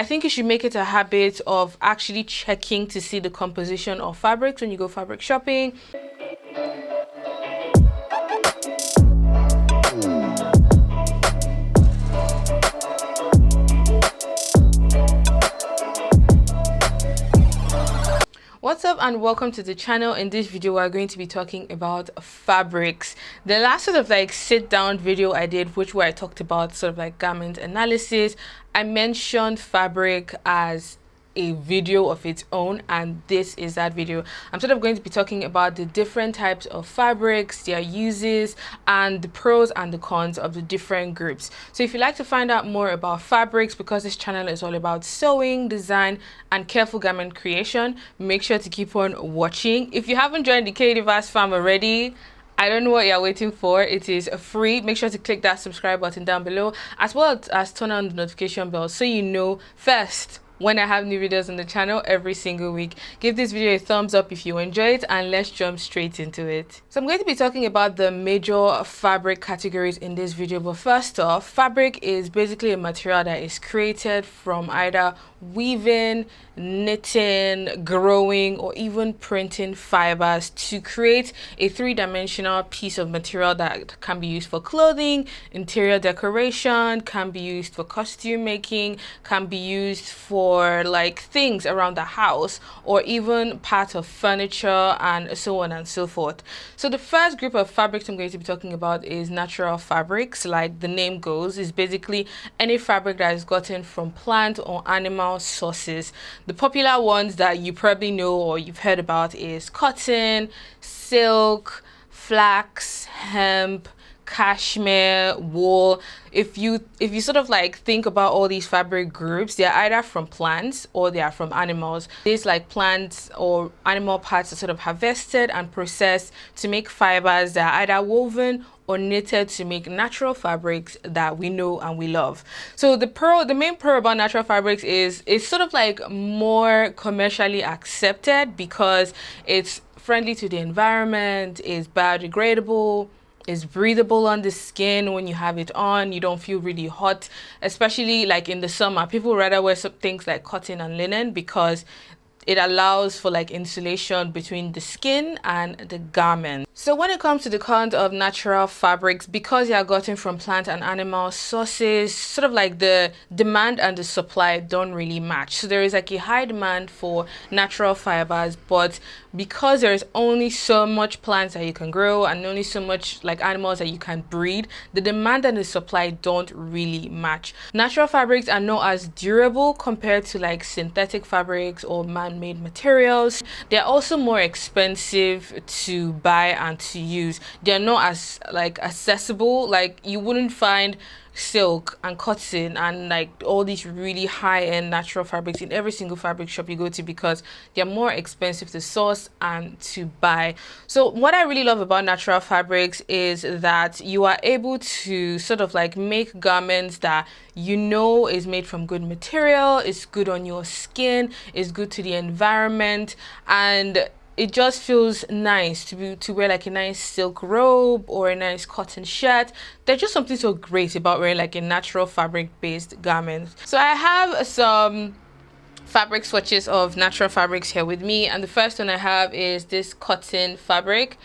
I think you should make it a habit of actually checking to see the composition of fabrics when you go fabric shopping. What's up and welcome to the channel. In this video we're going to be talking about fabrics. The last sort of like sit down video I did, where I talked about sort of like garment analysis, I mentioned fabric as a video of its own, and this is that video. I'm sort of going to be talking about the different types of fabrics, their uses, and the pros and the cons of the different groups. So if you'd like to find out more about fabrics, because this channel is all about sewing, design, and careful garment creation, make sure to keep on watching. If you haven't joined the K-Diverse fam already, I don't know what you're waiting for. It is free. Make sure to click that subscribe button down below, as well as turn on the notification bell so you know first when I have new videos on the channel every single week. Give this video a thumbs up if you enjoy it, and let's jump straight into it. So I'm going to be talking about the major fabric categories in this video, but first off, fabric is basically a material that is created from either weaving, knitting, growing, or even printing fibers to create a three-dimensional piece of material that can be used for clothing, interior decoration, can be used for costume making, can be used for like things around the house, or even part of furniture, and so on and so forth. So the first group of fabrics I'm going to be talking about is natural fabrics. Like the name goes, is basically any fabric that is gotten from plant or animal sources. The popular ones that you probably know or you've heard about is cotton, silk, flax, hemp, cashmere, wool. If you sort of like think about all these fabric groups, they're either from plants or they are from animals. These like plants or animal parts are sort of harvested and processed to make fibers that are either woven or knitted to make natural fabrics that we know and we love. So the main pro about natural fabrics is it's sort of like more commercially accepted because it's friendly to the environment, is biodegradable, is breathable on the skin. When you have it on, you don't feel really hot, especially like in the summer. People rather wear some things like cotton and linen because it allows for like insulation between the skin and the garment. So when it comes to the cons of natural fabrics, because they are gotten from plant and animal sources, sort of like the demand and the supply don't really match. So there is like a high demand for natural fibers, but because there is only so much plants that you can grow and only so much like animals that you can breed, the demand and the supply don't really match. Natural fabrics are not as durable compared to like synthetic fabrics or man-made materials. They're also more expensive to buy and to use. They're not as like accessible. Like you wouldn't find silk and cotton and like all these really high-end natural fabrics in every single fabric shop you go to because they're more expensive to source and to buy. So what I really love about natural fabrics is that you are able to sort of like make garments that you know is made from good material, is good on your skin, is good to the environment, and it just feels nice to wear like a nice silk robe or a nice cotton shirt. There's just something so great about wearing like a natural fabric based garment. So I have some fabric swatches of natural fabrics here with me, and the first one I have is this cotton fabric.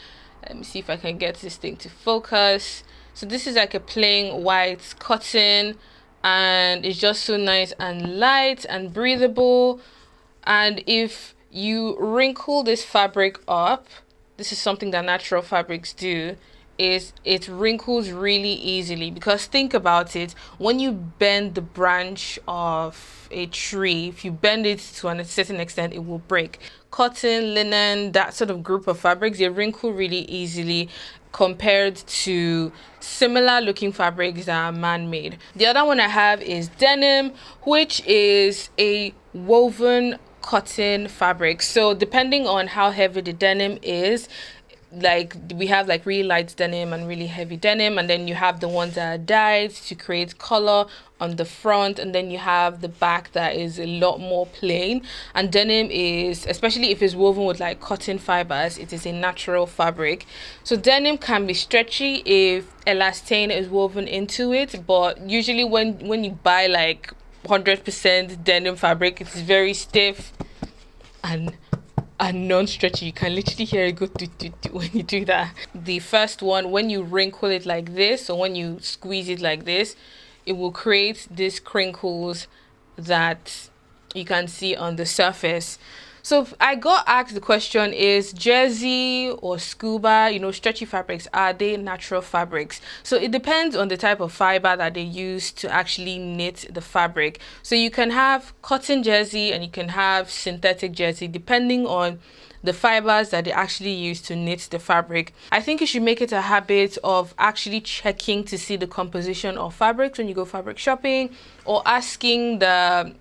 Let me see if I can get this thing to focus. So this is like a plain white cotton, and it's just so nice and light and breathable. And if you wrinkle this fabric up, this is something that natural fabrics do, is it wrinkles really easily. Because think about it, when you bend the branch of a tree, if you bend it to a certain extent, it will break. Cotton, linen, that sort of group of fabrics, they wrinkle really easily compared to similar looking fabrics that are man-made. The other one I have is denim, which is a woven cotton fabric. So depending on how heavy the denim is, like we have like really light denim and really heavy denim, and then you have the ones that are dyed to create color on the front, and then you have the back that is a lot more plain. And denim is, especially if it's woven with like cotton fibers, it is a natural fabric. So denim can be stretchy if elastane is woven into it, but usually when you buy like 100% denim fabric. It's very stiff and non-stretchy. You can literally hear it go when you do that. The first one, when you wrinkle it like this, or when you squeeze it like this, it will create these crinkles that you can see on the surface. So I got asked the question, is jersey or scuba, stretchy fabrics, are they natural fabrics? So it depends on the type of fiber that they use to actually knit the fabric. So you can have cotton jersey and you can have synthetic jersey depending on the fibers that they actually use to knit the fabric. I think you should make it a habit of actually checking to see the composition of fabrics when you go fabric shopping, or asking the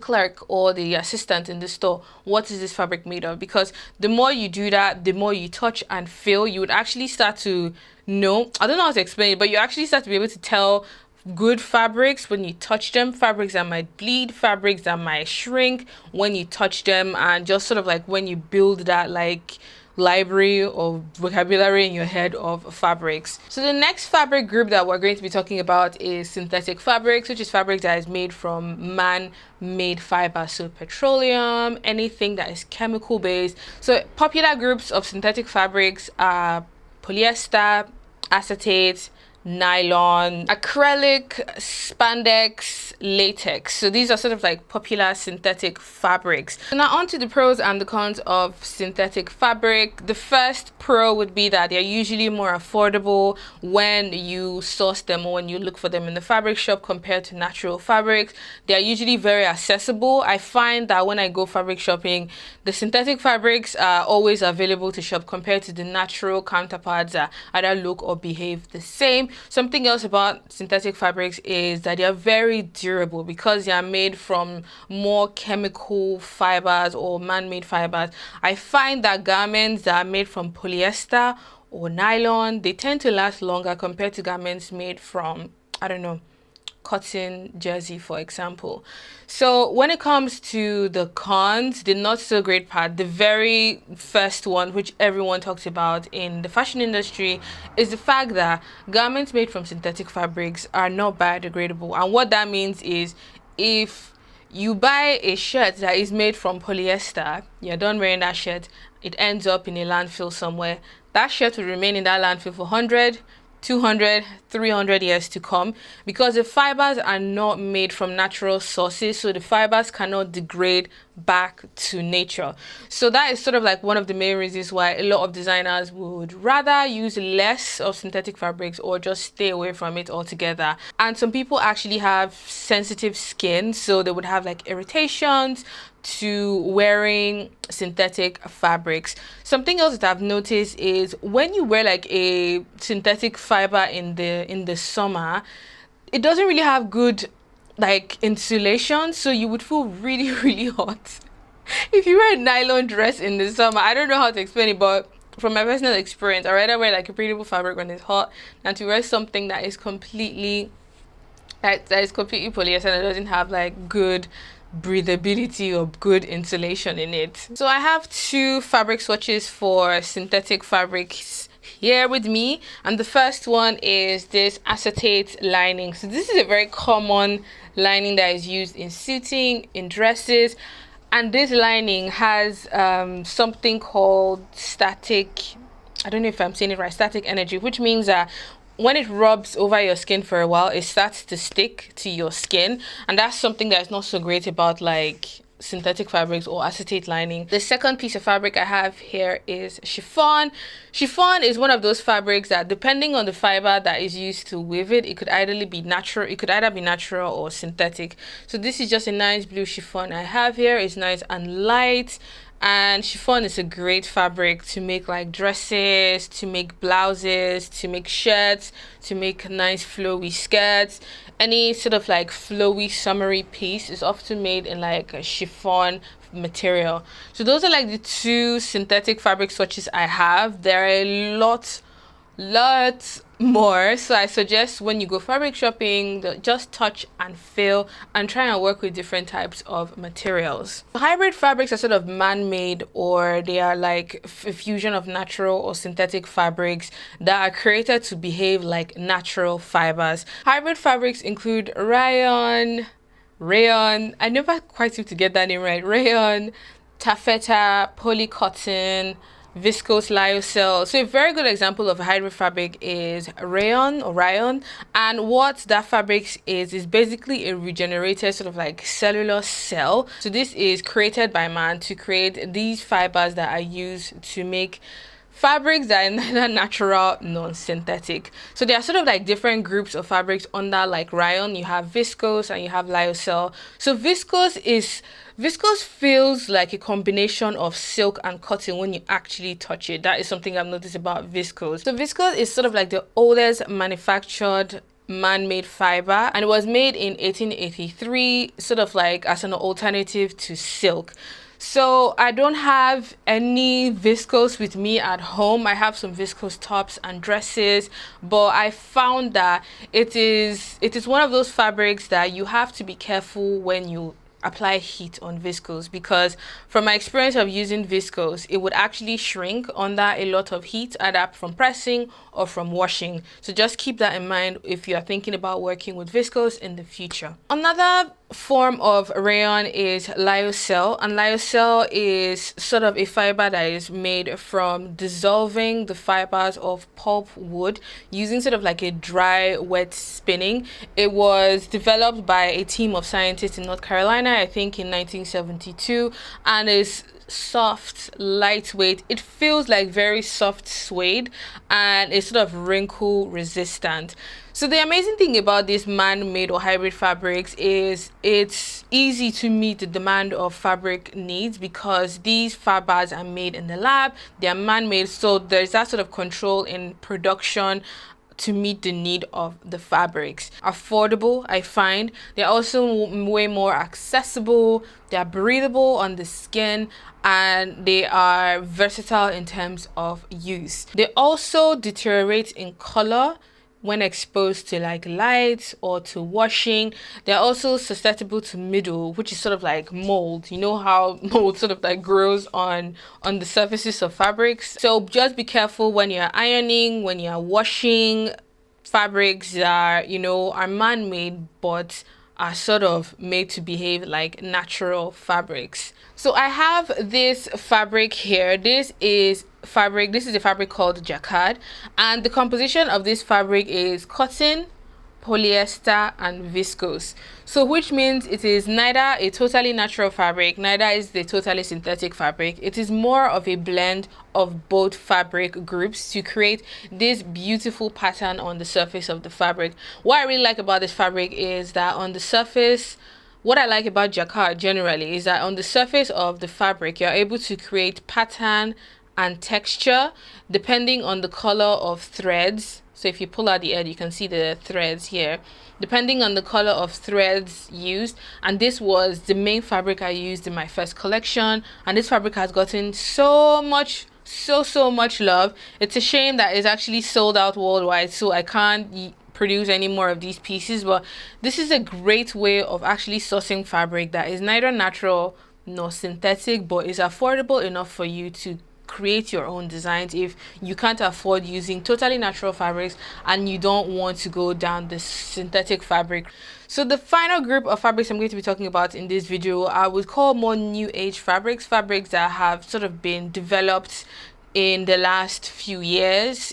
clerk or the assistant in the store, what is this fabric made of? Because the more you do that, the more you touch and feel, you would actually start to know, I don't know how to explain it, but you actually start to be able to tell good fabrics when you touch them, fabrics that might bleed, fabrics that might shrink when you touch them, and just sort of like when you build that like library or vocabulary in your head of fabrics. So the next fabric group that we're going to be talking about is synthetic fabrics, which is fabric that is made from man-made fiber, so petroleum, anything that is chemical based. So popular groups of synthetic fabrics are polyester, acetate, nylon, acrylic, spandex, latex. So these are sort of like popular synthetic fabrics. So now on to the pros and the cons of synthetic fabric. The first pro would be that they're usually more affordable when you source them or when you look for them in the fabric shop compared to natural fabrics. They're usually very accessible. I find that when I go fabric shopping, the synthetic fabrics are always available to shop compared to the natural counterparts that either look or behave the same. Something else about synthetic fabrics is that they are very durable because they are made from more chemical fibers or man-made fibers. I find that garments that are made from polyester or nylon, they tend to last longer compared to garments made from, I don't know, cotton jersey, for example. So when it comes to the cons, the not so great part, the very first one, which everyone talks about in the fashion industry, is the fact that garments made from synthetic fabrics are not biodegradable. And what that means is, if you buy a shirt that is made from polyester, you're done wearing that shirt, it ends up in a landfill somewhere. That shirt will remain in that landfill for 100, 200, 300 years to come, because the fibers are not made from natural sources, so the fibers cannot degrade back to nature. So that is sort of like one of the main reasons why a lot of designers would rather use less of synthetic fabrics or just stay away from it altogether. And some people actually have sensitive skin, so they would have like irritations to wearing synthetic fabrics. Something else that I've noticed is when you wear like a synthetic fiber in the summer, it doesn't really have good like insulation, so you would feel really really hot if you wear a nylon dress in the summer. I don't know how to explain it, but from my personal experience, I rather wear like a breathable fabric when it's hot than to wear something that is completely polyester and doesn't have like good breathability or good insulation in it. So I have two fabric swatches for synthetic fabrics here with me, and the first one is this acetate lining. So this is a very common lining that is used in suiting, in dresses, and this lining has something called static, I don't know if I'm saying it right, static energy, which means that when it rubs over your skin for a while, it starts to stick to your skin, and that's something that's not so great about like synthetic fabrics or acetate lining. The second piece of fabric I have here is chiffon. Chiffon is one of those fabrics that, depending on the fiber that is used to weave it, it could either be natural or synthetic. So this is just a nice blue chiffon I have here. It's nice and light. And chiffon is a great fabric to make like dresses, to make blouses, to make shirts, to make nice flowy skirts. Any sort of like flowy summery piece is often made in like a chiffon material. So those are like the two synthetic fabric swatches I have. There are a lot more, so I suggest when you go fabric shopping, just touch and feel and try and work with different types of materials. Hybrid fabrics are sort of man-made, or they are like a fusion of natural or synthetic fabrics that are created to behave like natural fibers. Hybrid fabrics include rayon, rayon. I never quite seem to get that name right. Rayon, taffeta, polycotton, viscose lyocell. So a very good example of a hybrid fabric is rayon. And what that fabric is basically a regenerated sort of like cellulose cell. So this is created by man to create these fibers that are used to make fabrics that are neither natural nor synthetic. So there are sort of like different groups of fabrics under like rayon. You have viscose and you have lyocell. So viscose feels like a combination of silk and cotton when you actually touch it. That is something I've noticed about viscose. So viscose is sort of like the oldest manufactured man-made fiber, and it was made in 1883, sort of like as an alternative to silk. So I don't have any viscose with me at home. I have some viscose tops and dresses, but I found that it is one of those fabrics that you have to be careful when you apply heat on viscose, because from my experience of using viscose, it would actually shrink under a lot of heat, either from pressing or from washing. So just keep that in mind if you are thinking about working with viscose in the future. Another form of rayon is lyocell, and lyocell is sort of a fiber that is made from dissolving the fibers of pulp wood using sort of like a dry wet spinning. It was developed by a team of scientists in North Carolina, I think in 1972, and is soft, lightweight. It feels like very soft suede, and it's sort of wrinkle resistant. So the amazing thing about these man-made or hybrid fabrics is it's easy to meet the demand of fabric needs, because these fibers are made in the lab, they are man-made, so there's that sort of control in production to meet the need of the fabrics. Affordable, I find. They're also way more accessible, they're breathable on the skin, and they are versatile in terms of use. They also deteriorate in color when exposed to like light or to washing. They're also susceptible to mildew, which is sort of like mold. You know how mold sort of like grows on the surfaces of fabrics. So just be careful when you're ironing, when you're washing fabrics that are man-made but are sort of made to behave like natural fabrics. So I have this fabric here. This is a fabric called Jacquard, and the composition of this fabric is cotton, polyester, and viscose. So which means it is neither a totally natural fabric, neither is the totally synthetic fabric. It is more of a blend of both fabric groups to create this beautiful pattern on the surface of the fabric. What I really like about this fabric is that on the surface, what I like about Jacquard generally is that on the surface of the fabric, you're able to create pattern and texture depending on the color of threads. So if you pull out the edge, you can see the threads here, depending on the color of threads used. And this was the main fabric I used in my first collection, and this fabric has gotten so much love. It's a shame that it's actually sold out worldwide, so I can't produce any more of these pieces, but this is a great way of actually sourcing fabric that is neither natural nor synthetic, but is affordable enough for you to create your own designs if you can't afford using totally natural fabrics and you don't want to go down the synthetic fabric. So the final group of fabrics I'm going to be talking about in this video I would call more new age fabrics that have sort of been developed in the last few years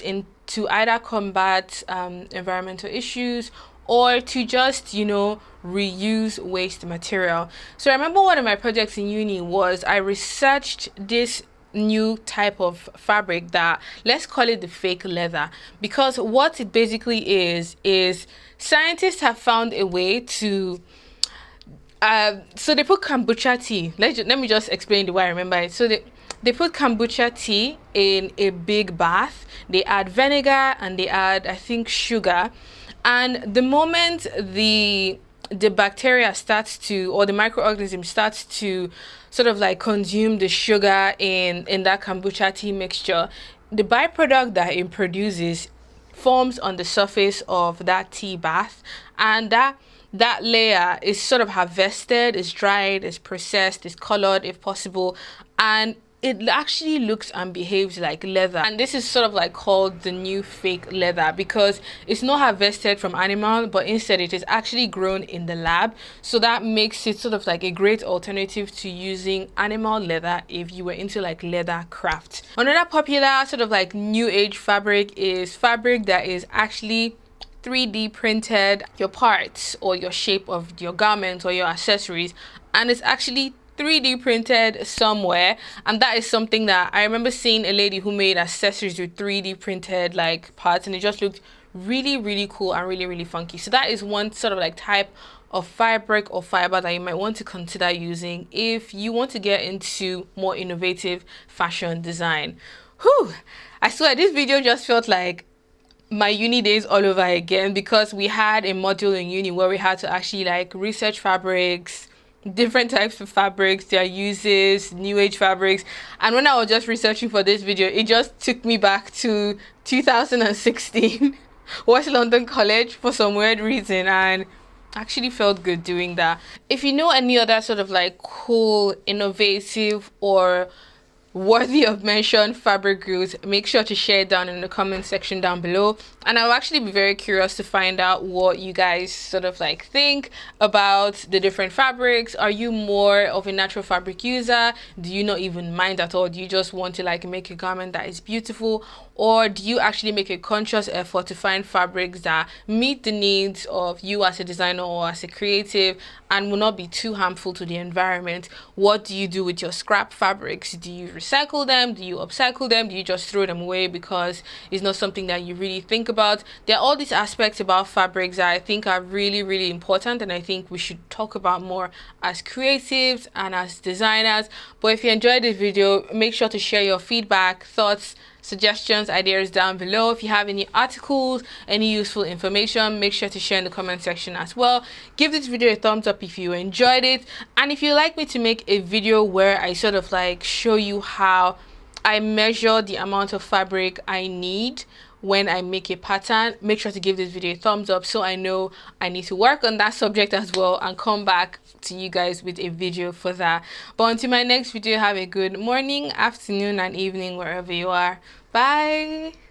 to either combat environmental issues or to just reuse waste material. So I remember one of my projects in uni was I researched this new type of fabric that, let's call it the fake leather, because what it basically is scientists have found a way to so they put kombucha tea. Let me just explain the way I remember it. So they put kombucha tea in a big bath, they add vinegar, and they add, I think, sugar, and the moment the bacteria starts to, or the microorganism starts to sort of like consume the sugar in that kombucha tea mixture, the byproduct that it produces forms on the surface of that tea bath, and that layer is sort of harvested, is dried, is processed, is colored if possible, and it actually looks and behaves like leather. And this is sort of like called the new fake leather, because it's not harvested from animal, but instead it is actually grown in the lab. So that makes it sort of like a great alternative to using animal leather if you were into like leather craft. Another popular sort of like new age fabric is fabric that is actually 3D printed your parts or your shape of your garments or your accessories, and it's actually 3D printed somewhere. And that is something that I remember seeing a lady who made accessories with 3D printed like parts, and it just looked really cool and really funky. So that is one sort of like type of fabric or fiber that you might want to consider using if you want to get into more innovative fashion design. Whew, I swear this video just felt like my uni days all over again, because we had a module in uni where we had to actually like research fabrics, different types of fabrics, their uses, new age fabrics. And when I was just researching for this video, it just took me back to 2016 West London College for some weird reason, and actually felt good doing that. If you know any other sort of like cool, innovative, or worthy of mention fabric groups, make sure to share it down in the comment section down below, and I'll actually be very curious to find out what you guys sort of like think about the different fabrics. Are you more of a natural fabric user? Do you not even mind at all? Do you just want to like make a garment that is beautiful, or do you actually make a conscious effort to find fabrics that meet the needs of you as a designer or as a creative and will not be too harmful to the environment? What do you do with your scrap fabrics? Do you recycle them? Do you upcycle them? Do you just throw them away because it's not something that you really think about? There are all these aspects about fabrics that I think are really important, and I think we should talk about more as creatives and as designers. But if you enjoyed this video, make sure to share your feedback, thoughts, suggestions, ideas down below. If you have any articles, any useful information, make sure to share in the comment section as well. Give this video a thumbs up if you enjoyed it, and if you'd like me to make a video where I sort of like show you how I measure the amount of fabric I need when I make a pattern, make sure to give this video a thumbs up so I know I need to work on that subject as well and come back to you guys with a video for that. But until my next video, have a good morning, afternoon and evening wherever you are. Bye.